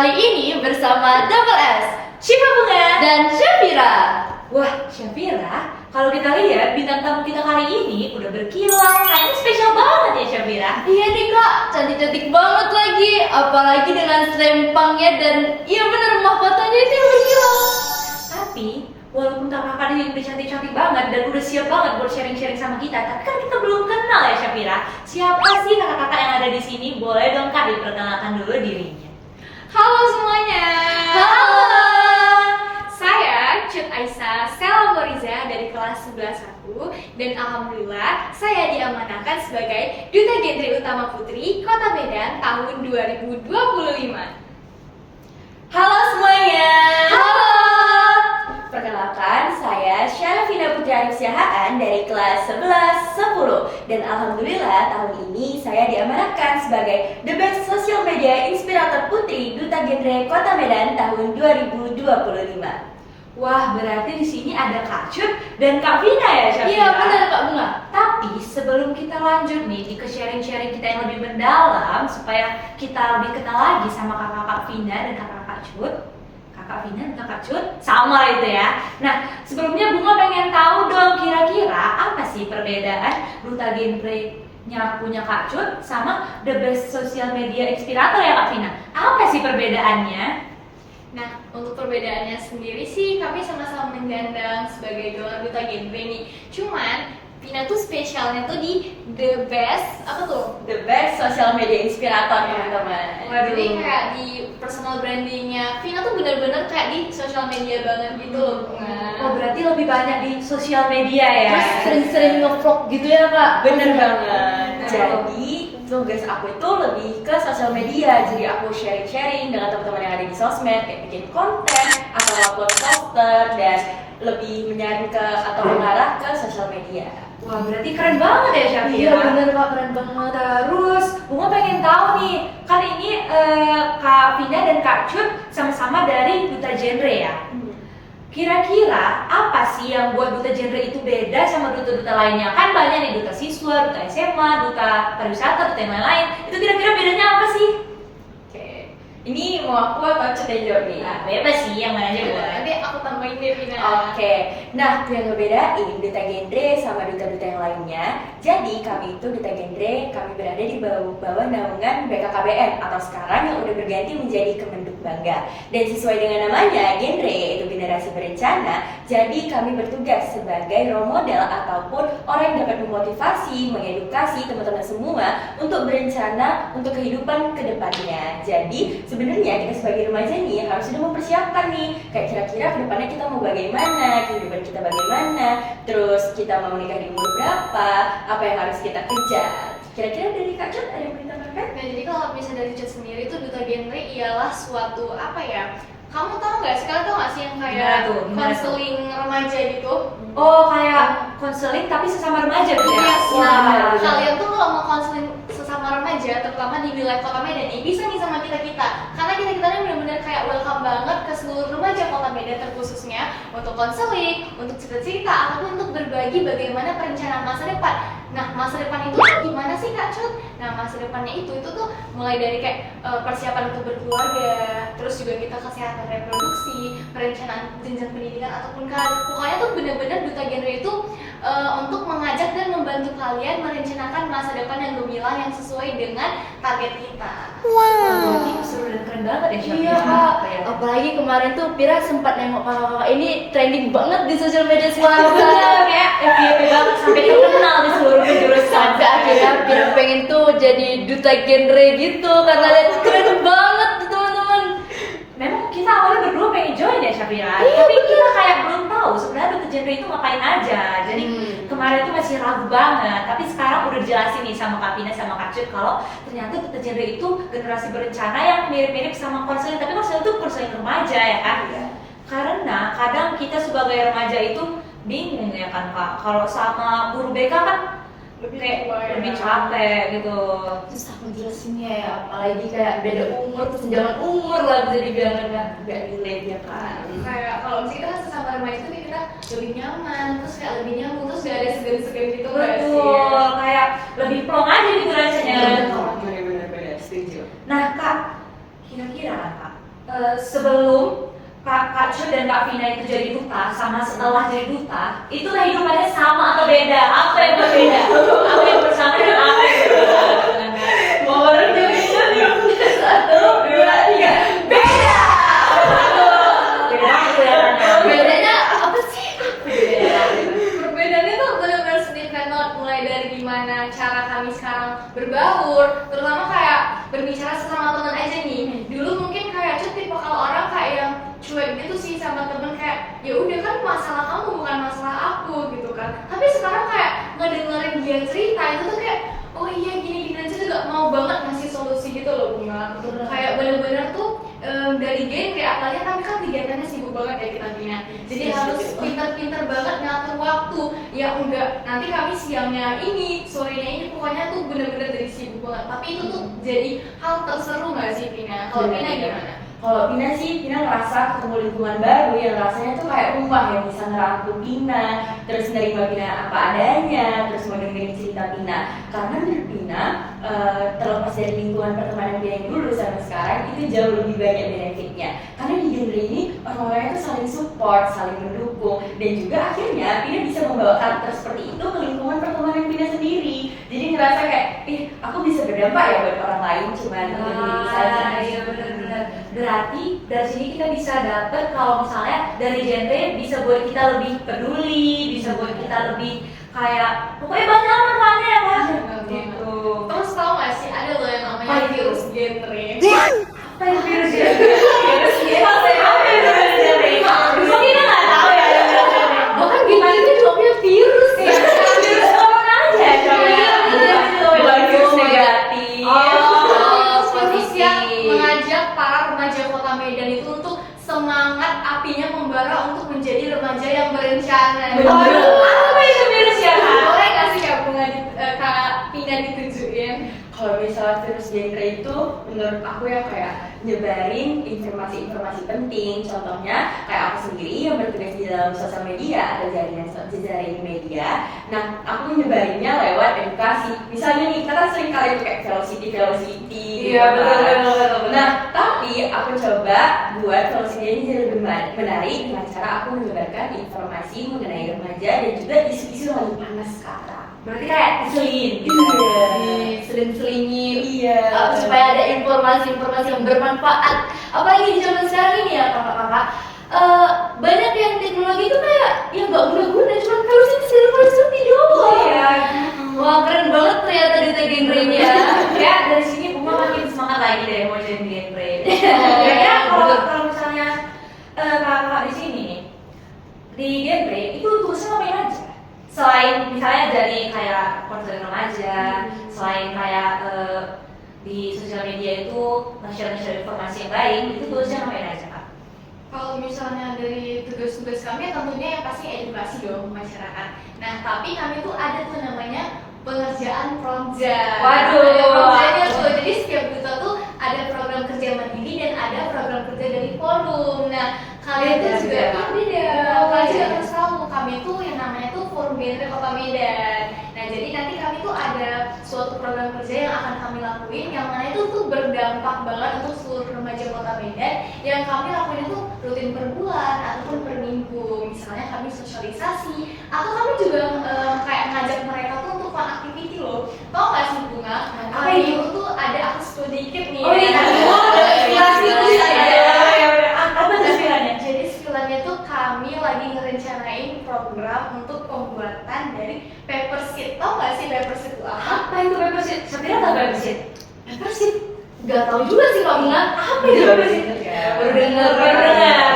Kali ini bersama Double S, Syifa Bunga dan Syafira. Wah, Syafira, kalau kita lihat bintang tamu kita kali ini udah berkilau. Kayaknya spesial banget ya, Syafira. Iya nih kak, cantik-cantik banget lagi. Apalagi dengan selempangnya dan iya bener mahkotanya itu yang berkilau. Tapi, walaupun kakak ini udah cantik-cantik banget dan udah siap banget buat sharing-sharing sama kita, tapi kan kita belum kenal ya, Syafira. Siapa sih kakak-kakak yang ada di sini? Boleh dong kak diperkenalkan dulu dirinya. Halo semuanya. Halo. Saya Cut Aisyah Stella Moriza dari kelas 11-1 dan alhamdulillah saya diamanahkan sebagai Duta Genre Utama Putri Kota Medan tahun 2025. Halo semuanya. Halo. Perkenalkan, saya Syarafina Putri Arifsiahaan dari kelas 11-10 dan alhamdulillah tahun ini saya diamanahkan sebagai The Best Social Media Inspirator Putri Duta Genre Kota Medan tahun 2025. Wah, berarti di sini ada Kak Cut dan Kak Vina ya, Syafira? Iya bener Kak Bunga. Tapi sebelum kita lanjut nih ke sharing-sharing kita yang lebih mendalam supaya kita lebih kenal lagi sama kakak-kakak Vina dan kakak-kakak Cut. Kakak Vina dan kakak Cut sama itu ya. Nah, sebelumnya Bunga pengen tahu dong kira-kira apa sih perbedaan Duta Genre-nya punya Kak Cut sama The Best Social Media Inspirator ya Kak Vina? Apa sih perbedaannya? Nah, untuk perbedaannya sendiri sih kami sama-sama menggandang sebagai gelar Duta Genre nih. Cuman Vina tuh spesialnya tuh di The Best, apa tuh? The Best Social Media Inspirator teman-teman. Jadi kayak di personal brandingnya Vina tuh bener-bener kayak di social media banget gitu loh. Oh, berarti lebih banyak di sosial media ya? Terus sering-sering nge-vlog gitu ya kak? Bener banget. Nah. Jadi tugas aku itu lebih ke sosial media. Jadi aku sharing-sharing dengan teman-teman yang ada di sosmed, kayak bikin konten atau upload poster dan lebih menyaring ke atau mengarah ke sosial media. Wah, berarti keren banget ya Syafira. Iya bener kak, keren banget. Terus, Bunga pengen tahu nih, kan ini Kak Vina dan Kak Cut sama-sama dari Duta Genre ya. Kira-kira apa sih yang buat Duta Genre itu beda sama duta-duta lainnya? Kan banyak nih duta siswa, duta SMA, duta pariwisata, duta yang lain-lain. Itu kira-kira bedanya apa sih? Oke, ini mau aku atau Cut yang jawab nih? Nah, bebas sih, yang mana aja boleh. Nanti aku tambahin deh Vina. Oke, nah yang ngebedain Duta Genre sama duta-duta yang lainnya. Jadi kami itu Duta Genre, kami berada di bawah naungan BKKBN atau sekarang yang udah berganti menjadi Kemenduk Bangga. Dan sesuai dengan namanya, genre yaitu generasi berencana. Jadi kami bertugas sebagai role model ataupun orang yang dapat memotivasi, mengedukasi teman-teman semua untuk berencana untuk kehidupan kedepannya. Jadi sebenarnya kita sebagai remaja nih harus sudah mempersiapkan nih kayak kira-kira kedepannya kita mau bagaimana, kehidupan kita bagaimana, terus kita mau menikah di umur berapa, apa yang harus kita kejar. Kira-kira dari Kak Cut ada yang mau ditambahkan? Nah, jadi kalau misalnya dari Cut sendiri tuh Duta Genre ialah suatu apa ya? Kamu tahu nggak sih, kalian tahu nggak sih yang Gimana kayak tuh? konseling remaja gitu? Oh, kayak konseling tapi sesama remaja gitu ya? Iya, Wah, nah, benar. kalian tuh kalau mau konseling sesama remaja, terutama di wilayah Kota Medan nih, bisa nih sama kita-kita. Karena kita-kita ini benar-benar kayak welcome banget ke seluruh remaja Kota Medan, terkhususnya untuk konseling, untuk cerita-cerita, ataupun untuk berbagi bagaimana perencanaan masa depan. Nah, masa depan itu gimana sih Kak Cut? Nah, masa depannya itu tuh mulai dari kayak persiapan untuk berkeluarga, terus juga kita kesehatan reproduksi, perencanaan jenjang pendidikan ataupun karir. Pokoknya tuh bener-bener Duta Genre itu untuk mengajak dan membantu kalian merencanakan masa depan yang gemilang yang sesuai dengan target kita. Wow. Ini seru dan keren banget ya Syafira. Iya kak, apalagi kemarin tuh Pira sempat nengok kakak-kakak ini trending banget di sosial media sekarang. Bener, kayak FYP banget sampai terkenal di seluruh penjuru Sampai akhirnya Pira pengen tuh jadi Duta Genre gitu karena lihat keren banget tuh teman-teman. Memang kita awalnya berdua pengen join ya Syafira, tapi kita kayak belum tahu sebenarnya Duta Genre itu ngapain aja. Jadi kemarin tuh masih ragu banget, tapi sekarang udah dijelasin nih sama Kak Vina sama Kak Cut kalau ternyata Duta Genre itu generasi berencana yang mirip-mirip sama konseling, tapi konseling itu konseling remaja ya kan? Karena kadang kita sebagai remaja itu bingung ya kan Kak, kalau sama guru BK kan lebih capek gitu. Susah ngejelasinnya ya, apalagi kayak beda umur, terus jangan umur lah bisa dibilang kan Gak relate ya kan? Kayak kalau misalnya kita sesama remaja itu kita lebih nyaman, terus kayak lebih nyambung, terus gak ada segan-segan gitu nggak sih? Betul, kayak lebih plong aja gitu rasanya. Bener-bener setuju. Nah Kak, kira-kira kan Kak, sebelum Kak Cut dan Kak Vina itu jadi duta sama setelah jadi duta itu kehidupannya sama atau beda? Apa yang berbeda? Apa yang bersama dan apa yang berbeda? Mau satu, dua, tiga, beda. Beda kelihatannya. Bedanya apa sih? Perbedaannya tuh benar-benar signifikan banget, mulai dari gimana cara kami sekarang berbaur, terutama kayak berbicara sesama teman aja nih. Dulu mungkin kayak Cut tipe kalau orang kayak yang cuek gitu sih sama temen, kayak ya udah kan masalah kamu bukan masalah aku gitu kan. Tapi sekarang kayak ngedengerin dia cerita itu tuh kayak oh iya gini aja juga mau banget ngasih solusi gitu loh Bunga. Kayak bener-bener tuh dari genre apalagi kami kan kegiatannya sibuk banget ya kita Vina. Jadi harus pintar-pintar banget ngatur waktu. Ya enggak, nanti kami siangnya ini, sorenya ini, pokoknya tuh bener-bener dari sibuk banget. Tapi itu tuh jadi hal terseru nggak sih Vina? Kalau Vina gimana? Kalau Pina sih, Pina ngerasa ketemu lingkungan baru yang rasanya tuh kayak rumah, yang bisa ngerangkul Pina, terus nerima Pina apa adanya, terus mau dengerin cerita Pina. Karena menurut Pina, terlepas dari lingkungan pertemanan Pina yang dulu sampai sekarang, itu jauh lebih banyak benefitnya. Karena di genre ini, orang-orangnya tuh saling support, saling mendukung, dan juga akhirnya Pina bisa membawa karakter seperti itu ke lingkungan pertemanan Pina sendiri. Jadi ngerasa kayak, aku bisa berdampak ya buat orang lain, cuman untuk diri saja. Iya benar-benar. Berarti dari sini kita bisa dapet kalau misalnya dari genre bisa buat kita lebih peduli, bisa buat kita lebih kayak pokoknya banyak manfaatnya ya kan? Gitu. Terus tau gak sih ada loh yang namanya Apa itu? virus genre. Apa yang virus genre? Virus genre. Apa yang virus genre? Kok kita nggak tahu ya yang virus genre? Bahkan gimana itu juga punya virus ya. Virus corona aja coba. Bukan virus negatif. Virus yang mengajak para remaja Kota Medan itu untuk semangat apinya membara untuk menjadi remaja yang berencana. Aduh, apa itu virus ya Kak? Boleh nggak sih Kak Bunga Kak Pina ditunjukin? Kalau misalnya virus genre itu menurut aku ya kayak nyebarin informasi-informasi penting. Contohnya kayak aku sendiri yang bertugas di dalam sosial media atau jaringan media. Nah, aku nyebarinnya lewat edukasi. Misalnya nih, kita sering kali pakai velocity. Iya, gitu kan. betul. Nah, tapi aku coba buat velocity ini jadi lebih menarik dengan cara aku menyebarkan informasi mengenai remaja dan juga isu-isu yang lagi panas sekarang. Berarti kayak selin gitu. Seling-selingi Iya. supaya ada informasi-informasi yang bermanfaat. Apalagi di zaman sekarang ini ya kakak-kakak, banyak yang teknologi itu kayak yang nggak guna-guna, cuma velocity doang. Iya. Wah keren banget ternyata duta genre-nya. Ya dari sini Bunga makin semangat lagi deh mau jadi genre. Kira-kira kalau misalnya kakak di sini nih di genre itu tugasnya ngapain aja? Selain misalnya dari kayak konseling remaja, selain kayak di sosial media itu nge-share informasi yang baik, itu tugasnya ngapain aja Kak? Kalau misalnya dari tugas-tugas kami tentunya yang pasti edukasi dong masyarakat. Nah tapi kami tuh ada tuh namanya pengerjaan proja. Waduh. Ada projanya tuh. Jadi setiap duta tuh ada program kerja mandiri dan ada program kerja dari forum. Nah kalian tuh Beda, juga beda. beda. Kalian juga harus tahu kami tuh yang namanya tuh forum genre Kota Medan. Nah jadi nanti kami tuh ada suatu program kerja yang akan kami lakuin yang mana itu tuh berdampak banget untuk seluruh remaja Kota Medan. Yang kami lakuin itu rutin per bulan ataupun per minggu. Misalnya kami sosialisasi atau kami juga kayak ngajak mereka tuh untuk fun activity loh. Tau gak sih Bunga? Apa Kami itu? tuh ada aku sedikit nih. Oh iya, inspirasi itu apa inspirasinya? Jadi sekiranya tuh kami lagi ngerencanain program untuk pembuatan dari paper sheet. Tau gak sih paper sheet itu apa? Apa itu paper sheet? Sebenarnya apa paper sheet? Apa sih? Gak tahu juga sih Kak Bunga. Apa itu paper sheet? Baru denger. Baru dengar.